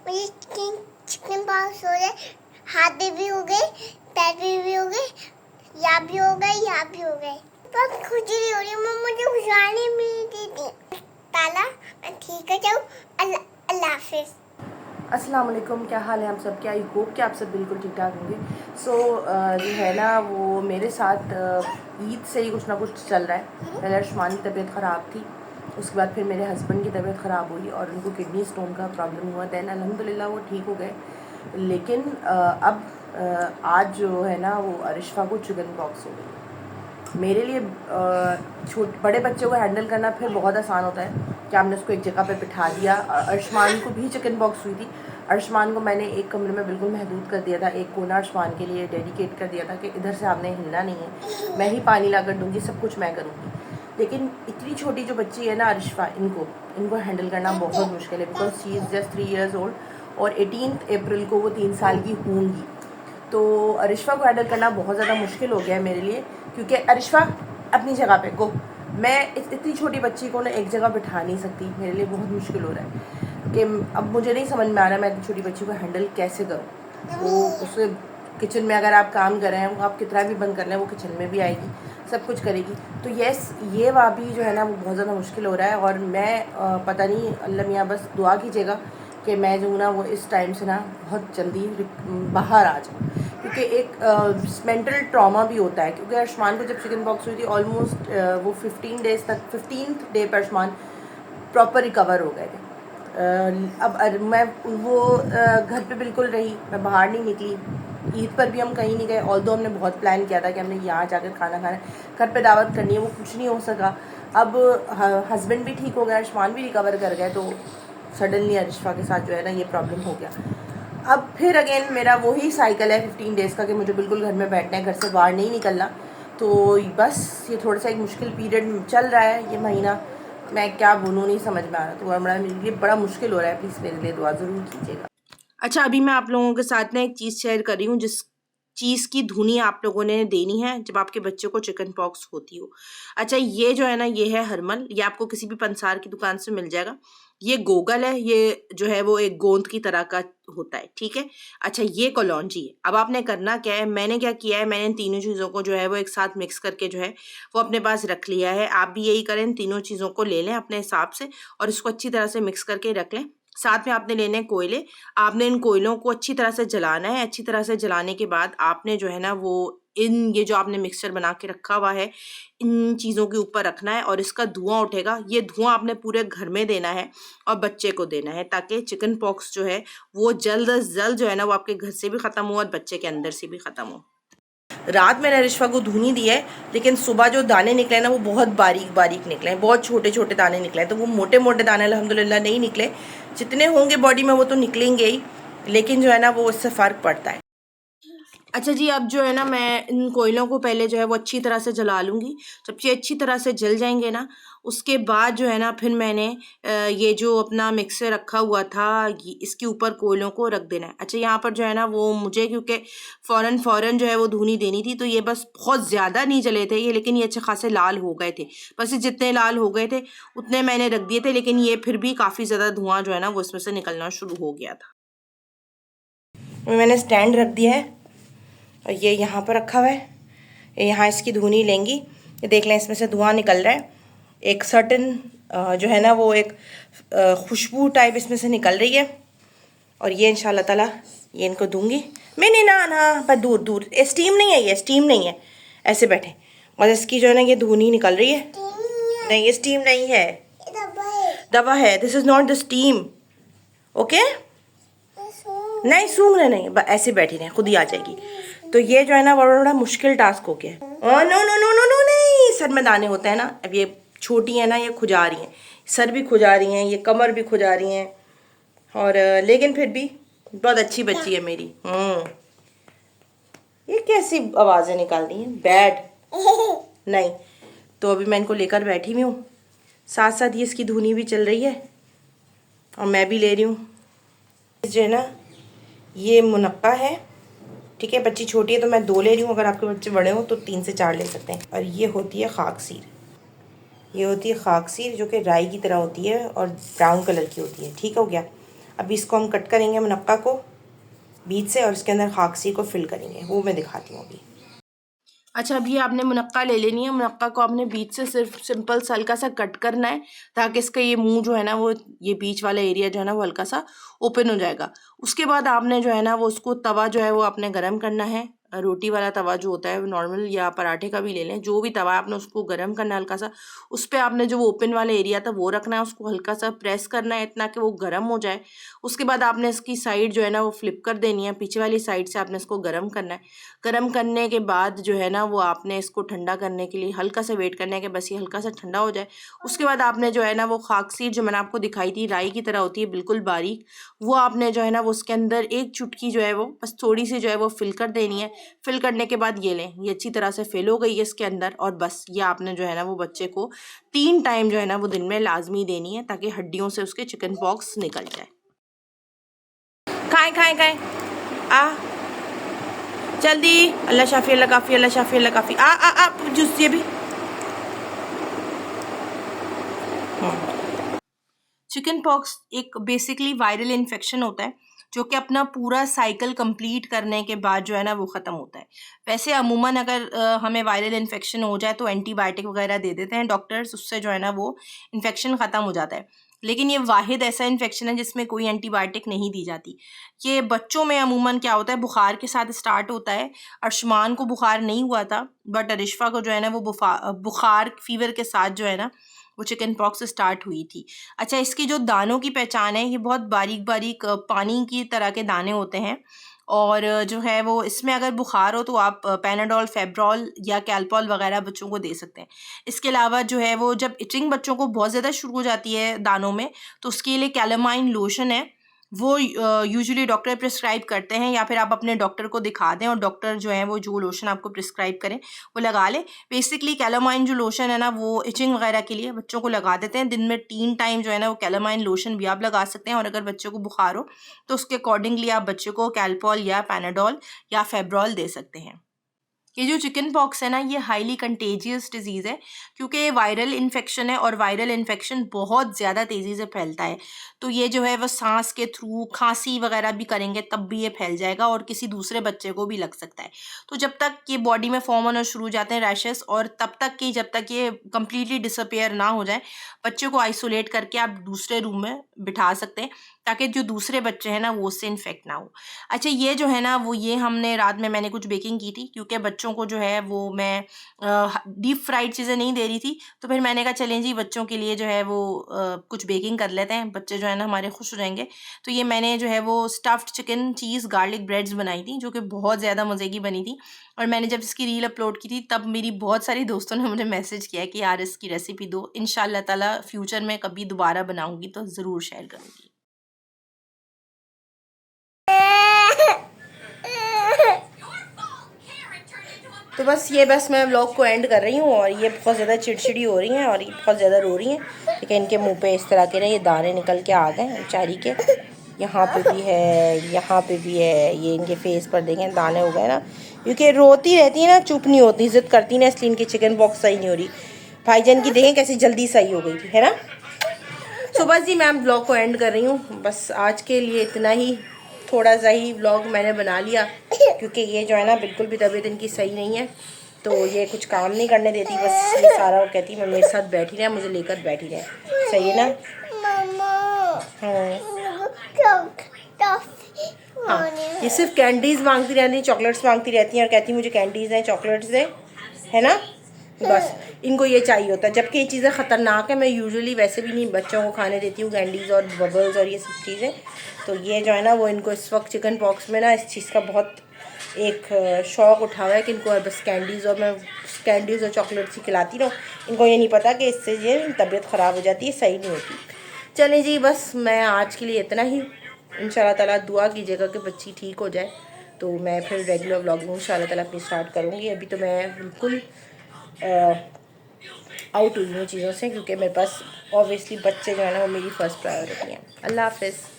मुझे chicken pox हो गए, हाथ भी हो गए, पैर भी हो गए, यहाँ भी हो गए, यहाँ भी हो गए। बहुत खुजली हो रही है, मम्मा मुझे खुजलाने भी नहीं देती। ताला मैं ठीक है जाऊँ। अल्लाह हाफिज। अस्सलाम वालेकुम, क्या हाल है आप सब? क्या आई होप कि आप सब बिल्कुल ठीक ठाक होंगे। जो है ना वो मेरे साथ ईद से ही कुछ ना कुछ चल रहा है। पहले अर्शमान की तबीयत ख़राब थी, उसके बाद फिर मेरे हस्बैंड की तबीयत ख़राब हुई और उनको किडनी स्टोन का प्रॉब्लम हुआ। दैन अल्हम्दुलिल्लाह वो ठीक हो गए। लेकिन अब आज जो है ना वो अरिशफ़ा को चिकन पॉक्स हो गई। मेरे लिए बड़े बच्चों को हैंडल करना फिर बहुत आसान होता है कि आपने उसको एक जगह पे बिठा दिया। अर्शमान को भी चिकन पॉक्स हुई थी। अर्शमान को मैंने एक कमरे में बिल्कुल महदूद कर दिया था, एक कोना अर्शमान के लिए डेडिकेट कर दिया था कि इधर से आपने हिलना नहीं है, मैं ही पानी ला कर दूँगी, सब कुछ मैं करूँगी। लेकिन इतनी छोटी जो बच्ची है ना अरिशफ़ा, इनको हैंडल करना बहुत मुश्किल है because she is just 3 years old और 18 अप्रैल को वो 3 साल की होंगी। तो अरिशफ़ा को हैंडल करना बहुत ज़्यादा मुश्किल हो गया है मेरे लिए, क्योंकि अरिशफ़ा अपनी जगह पे गो। मैं इतनी छोटी बच्ची को ना एक जगह बिठा नहीं सकती, मेरे लिए बहुत मुश्किल हो रहा है कि अब मुझे नहीं समझ में आ रहा है मैं इतनी छोटी बच्ची को हैंडल कैसे करूँ। वो उसके किचन में अगर आप काम कर रहे हैं, आप कितना भी बंद कर लें, वो किचन में भी आएगी, सब कुछ करेगी। तो ये वाबी जो है ना वो बहुत ज़्यादा मुश्किल हो रहा है। और मैं पता नहीं, अल्लाह मियाँ बस दुआ कीजिएगा कि मैं जो हूँ ना वो इस टाइम से ना बहुत जल्दी बाहर आ जाऊँ, क्योंकि एक मेंटल ट्रॉमा भी होता है। क्योंकि अर्शमान को जब चिकन पॉक्स हुई थी ऑलमोस्ट वो 15 डेज़ तक, 15th डे पर अर्शमान प्रॉपर रिकवर हो गए थे। अब मैं वो घर पे बिल्कुल रही, मैं बाहर नहीं निकली। ईद पर भी हम कहीं नहीं गए, ऑल्दो हमने बहुत प्लान किया था कि हमने यहाँ जाकर खाना खाना है, घर पे दावत करनी है, वो कुछ नहीं हो सका। अब हस्बैंड भी ठीक हो गया, अर्शमान भी रिकवर कर गए, तो सडनली अरिशफ़ा के साथ जो है ना ये प्रॉब्लम हो गया। अब फिर अगेन मेरा वही साइकिल है 15 डेज़ का कि मुझे बिल्कुल घर में बैठना है, घर से बाहर नहीं निकलना। तो बस ये थोड़ा सा एक मुश्किल पीरियड चल रहा है ये महीना। मैं क्या बोलूँ, नहीं समझ में आ रहा, तो बड़ा मेरे लिए बड़ा मुश्किल हो रहा है। प्लीज़ मेरे लिए दुआ ज़रूर कीजिएगा। अच्छा, अभी मैं आप लोगों के साथ ना एक चीज़ शेयर कर रही हूँ जिस चीज़ की धुनी आप लोगों ने देनी है जब आपके बच्चों को चिकन पॉक्स होती हो। अच्छा, ये जो है ना ये है हरमल, ये आपको किसी भी पंसार की दुकान से मिल जाएगा। ये गोगल है, ये जो है वो एक गोंद की तरह का होता है, ठीक है। अच्छा, ये कलौंजी है। अब आपने करना क्या है, मैंने क्या किया है, मैंने इन तीनों चीज़ों को जो है वो एक साथ मिक्स करके जो है वो अपने पास रख लिया है। आप भी यही करें, तीनों चीज़ों को ले लें अपने हिसाब से और इसको अच्छी तरह से मिक्स करके रख लें। साथ में आपने लेने हैं कोयले। आपने इन कोयलों को अच्छी तरह से जलाना है। अच्छी तरह से जलाने के बाद आपने जो है ना वो ये जो आपने मिक्सचर बना के रखा हुआ है, इन चीज़ों के ऊपर रखना है और इसका धुआं उठेगा। ये धुआं आपने पूरे घर में देना है और बच्चे को देना है, ताकि चिकन पॉक्स जो है वो जल्द अज जल्द जो है ना वो आपके घर से भी ख़त्म हो और बच्चे के अंदर से भी ख़त्म हो। रात मैंने अरिशफ़ा को धुनी दी है, लेकिन सुबह जो दाने निकले ना वो बहुत बारीक बारीक निकले हैं, बहुत छोटे छोटे दाने निकले हैं। तो वो मोटे मोटे दाने अल्हम्दुलिल्लाह नहीं निकले, जितने होंगे बॉडी में वो तो निकलेंगे ही, लेकिन जो है ना वो इससे फ़र्क पड़ता है। अच्छा जी, अब जो है ना मैं इन कोयलों को पहले जो है वो अच्छी तरह से जला लूँगी। जब ये अच्छी तरह से जल जाएंगे ना, उसके बाद जो है ना फिर मैंने ये जो अपना मिक्सर रखा हुआ था इसके ऊपर कोयलों को रख देना है। अच्छा, यहाँ पर जो है ना वो मुझे क्योंकि फ़ौरन जो है वो धुनी देनी थी, तो ये बस बहुत ज़्यादा नहीं जले थे ये, लेकिन ये अच्छे खासे लाल हो गए थे। बस ये जितने लाल हो गए थे उतने मैंने रख दिए थे, लेकिन ये फिर भी काफ़ी ज़्यादा धुआं जो है ना वो इसमें से निकलना शुरू हो गया था। मैंने स्टैंड रख दिया है और ये यहाँ पर रखा हुआ है। यहाँ इसकी धुनी लेंगी, ये देख लें इसमें से धुआं निकल रहा है। एक सर्टन जो है ना वो एक खुशबू टाइप इसमें से निकल रही है। और ये इंशाल्लाह ताला ये इनको दूंगी मैं। नहीं ना ना, पर दूर दूर, स्टीम नहीं है, ये स्टीम नहीं है, ऐसे बैठे। और इसकी जो है ना ये धुनी निकल रही है। नहीं, ये स्टीम नहीं है, दवा है। This is not the steam, okay. नहीं सूंघ रहे, नहीं, ऐसे बैठी रहे, खुद ही आ जाएगी। तो ये जो है ना बड़ा मुश्किल टास्क हो गया है। No no no no no, नहीं, सर में दाने होते हैं ना। अब ये छोटी है ना, ये खुजा रही हैं, सर भी खुजा रही हैं, ये कमर भी खुजा रही हैं। और लेकिन फिर भी बहुत अच्छी बच्ची है मेरी। ये कैसी आवाज़ें निकाल रही हैं, बैड नहीं। तो अभी मैं इनको लेकर बैठी हुई हूँ, साथ साथ ये इसकी धुनी भी चल रही है और मैं भी ले रही हूँ। जो है ना ये मुनक्का है, ठीक है। बच्ची छोटी है तो मैं 2 ले रही हूँ, अगर आपके बच्चे बड़े हो तो 3 से 4 ले सकते हैं। और ये होती है खाकसीर, ये होती है खाकसीर जो कि राई की तरह होती है और ब्राउन कलर की होती है, ठीक हो गया। अभी इसको हम कट करेंगे मुनक्का को बीच से और इसके अंदर खाकसी को फिल करेंगे, वो मैं दिखाती हूँ अभी। अच्छा, अभी आपने मुनक्का ले लेनी है। मुनक्का को आपने बीच से सिर्फ सिंपल सा हल्का सा कट करना है ताकि इसका ये मुंह जो है ना वो ये बीच वाला एरिया जो है ना वो हल्का सा ओपन हो जाएगा। उसके बाद आपने जो है ना वो उसको तवा जो है वो आपने गरम करना है। रोटी वाला तवा जो होता है नॉर्मल या पराठे का भी ले लें, जो भी तवा है आपने उसको गरम करना है हल्का सा। उस पर आपने जो वो ओपन वाला एरिया था वो रखना है, उसको हल्का सा प्रेस करना है इतना कि वो गर्म हो जाए। उसके बाद आपने इसकी साइड जो है ना वो फ्लिप कर देनी है, पीछे वाली साइड से आपने इसको गर्म करना है। गर्म करने के बाद जो है ना वो आपने इसको ठंडा करने के लिए हल्का सा वेट करना है कि बस ये हल्का सा ठंडा हो जाए। उसके बाद आपने जो है ना वो खाकसीर जो मैंने आपको दिखाई थी राई की तरह होती है बिल्कुल बारीक, वो आपने जो है ना वो उसके अंदर एक चुटकी जो है वो बस थोड़ी सी जो है वो फिल कर देनी है। फिल करने के बाद ये लें, ये अच्छी तरह से फिल हो गई है इसके अंदर। और बस ये आपने जो है ना वो बच्चे को 3 टाइम जो है ना वो दिन में लाजमी देनी है ताकि हड्डियों से उसके चिकन पॉक्स निकल जाए। खाएं खाएं खाएं, आ जल्दी, अल्लाह शाफी अल्लाह काफ़ी, अल्लाह शाफी अल्लाह काफ़ी। आ जूस ये भी। चिकन पॉक्स एक बेसिकली वायरल इन्फेक्शन होता है जो कि अपना पूरा साइकिल कंप्लीट करने के बाद जो है ना वो ख़त्म होता है। वैसे अमूमन अगर हमें वायरल इन्फेक्शन हो जाए तो एंटीबायोटिक वगैरह दे देते हैं डॉक्टर्स, उससे जो है ना वो इन्फेक्शन ख़त्म हो जाता है। लेकिन ये वाहिद ऐसा इन्फेक्शन है जिसमें कोई एंटीबायोटिक नहीं दी जाती। ये बच्चों में अमूमन क्या होता है, बुखार के साथ स्टार्ट होता है। अर्शमान को बुखार नहीं हुआ था बट अरिशफा को जो है ना वो बुखार फीवर के साथ जो है ना वो चिकन पॉक्स स्टार्ट हुई थी। अच्छा, इसकी जो दानों की पहचान है, ये बहुत बारीक बारीक पानी की तरह के दाने होते हैं। और जो है वो इसमें अगर बुखार हो तो आप पैनाडोल, फेब्रॉल या कैल्पॉल वगैरह बच्चों को दे सकते हैं। इसके अलावा जो है वो जब इचिंग बच्चों को बहुत ज़्यादा शुरू हो जाती है दानों में, तो उसके लिए कैलामाइन लोशन है, वो यूजुअली डॉक्टर प्रिस्क्राइब करते हैं, या फिर आप अपने डॉक्टर को दिखा दें और डॉक्टर जो है वो जो लोशन आपको प्रिस्क्राइब करें वो लगा लें। बेसिकली कैलामाइन जो लोशन है ना वो इचिंग वगैरह के लिए बच्चों को लगा देते हैं। दिन में 3 टाइम जो है ना वो कैलामाइन लोशन भी आप लगा सकते हैं। और अगर बच्चे को बुखार हो तो उसके अकॉर्डिंगली आप बच्चे को कैल्पॉल या पैनाडोल या फेब्रॉल दे सकते हैं। ये जो चिकन पॉक्स है ना ये हाईली कंटेजियस डिजीज़ है क्योंकि ये वायरल इन्फेक्शन है और वायरल इन्फेक्शन बहुत ज़्यादा तेज़ी से फैलता है। तो ये जो है वो सांस के थ्रू खांसी वगैरह भी करेंगे तब भी ये फैल जाएगा और किसी दूसरे बच्चे को भी लग सकता है। तो जब तक ये बॉडी में फॉर्म होना शुरू हो जाते हैं रैशेस, और तब तक कि जब तक ये कम्प्लीटली डिसअपेयर ना हो जाए, बच्चे को आइसोलेट करके आप दूसरे रूम में बिठा सकते हैं ताकि जो दूसरे बच्चे हैं ना वो उससे इन्फेक्ट ना हो। अच्छा, ये जो है ना वो ये हमने रात में मैंने कुछ बेकिंग की थी क्योंकि बच्चों को जो है वो मैं डीप फ्राइड चीज़ें नहीं दे रही थी। तो फिर मैंने कहा चलें जी बच्चों के लिए जो है वो कुछ बेकिंग कर लेते हैं, बच्चे जो है ना हमारे खुश हो जाएंगे। तो ये मैंने जो है वो स्टफ्ड चिकन चीज़ गार्लिक ब्रेड्स बनाई थी जो कि बहुत ज़्यादा मज़े की बनी थी। और मैंने जब इसकी रील अपलोड की थी तब मेरी बहुत सारी दोस्तों ने मुझे मैसेज किया कि यार इसकी रेसिपी दो, इंशाल्लाह ताला फ्यूचर में कभी दोबारा बनाऊँगी तो ज़रूर शेयर करूँगी। तो बस मैं व्लॉग को एंड कर रही हूँ और ये बहुत ज़्यादा चिड़चिड़ी हो रही हैं और ये बहुत ज़्यादा रो रही हैं क्योंकि इनके मुंह पे इस तरह के ना ये दाने निकल के आ गए बेचारी के। यहाँ पे भी है, यहाँ पे भी है, ये इनके फेस पर देखें दाने हो गए ना, क्योंकि रोती रहती है ना, चुप नहीं होती, जिद करती ना, इसलिए इनकी चिकन पॉक्स सही नहीं हो रही। भाईजान की देखें कैसे जल्दी सही हो गई थी, है ना। सो बस जी मैं ब्लॉग को एंड कर रही हूँ। बस आज के लिए इतना ही, थोड़ा सा ही व्लॉग मैंने बना लिया क्योंकि ये जो है ना बिल्कुल भी तबीयत इनकी सही नहीं है, तो ये कुछ काम नहीं करने देती, बस ये सारा वो कहती है मैं मेरे साथ बैठी रहे, मुझे लेकर बैठी रहे। सही है ना। हाँ, ये सिर्फ कैंडीज़ मांगती रहती है, चॉकलेट्स मांगती रहती हैं और कहती मुझे कैंडीज़ दें, चॉकलेट्स दें, है ना। बस इनको ये चाहिए होता है, जबकि ये चीज़ें ख़तरनाक है। मैं यूजुअली वैसे भी नहीं बच्चों को खाने देती हूँ कैंडीज़ और बबल्स और ये सब चीज़ें। तो ये जो है ना वो इनको इस वक्त चिकन पॉक्स में ना इस चीज़ का बहुत एक शौक़ उठा हुआ है कि इनको बस कैंडीज़, और मैं कैंडीज़ और चॉकलेट्स ही खिलाती रहूँ। इनको ये नहीं पता कि इससे ये तबीयत ख़राब हो जाती है, सही नहीं होती। चलें जी, बस मैं आज के लिए इतना ही। इंशाल्लाह ताला दुआ कीजिएगा कि बच्ची ठीक हो जाए, तो मैं फिर रेगुलर व्लॉगिंग इंशाल्लाह ताला अपनी स्टार्ट करूँगी। अभी तो मैं बिल्कुल आउट हुई हूँ चीज़ों से क्योंकि मेरे पास ऑब्वियसली बच्चे जो है ना वो मेरी फ़र्स्ट प्रायोरिटी हैं। अल्लाह हाफ़िज़।